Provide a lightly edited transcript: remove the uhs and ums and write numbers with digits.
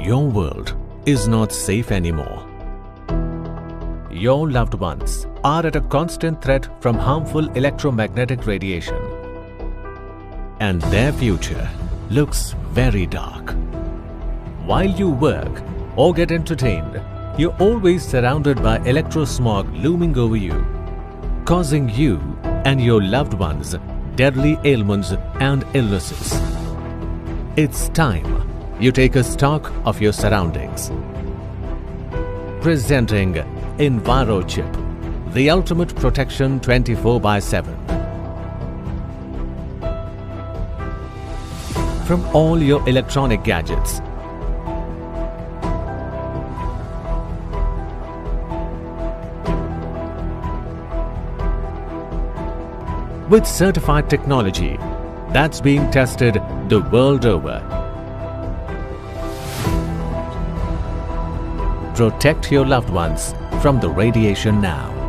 Your world is not safe anymore. Your loved ones are at a constant threat from harmful electromagnetic radiation, and their future looks very dark. While you work or get entertained, you're always surrounded by electrosmog looming over you, causing you and your loved ones deadly ailments and illnesses. It's time you take a stock of your surroundings. Presenting Envirochip, the ultimate protection 24/7. From all your electronic gadgets, with certified technology that's being tested the world over. Protect your loved ones from the radiation now.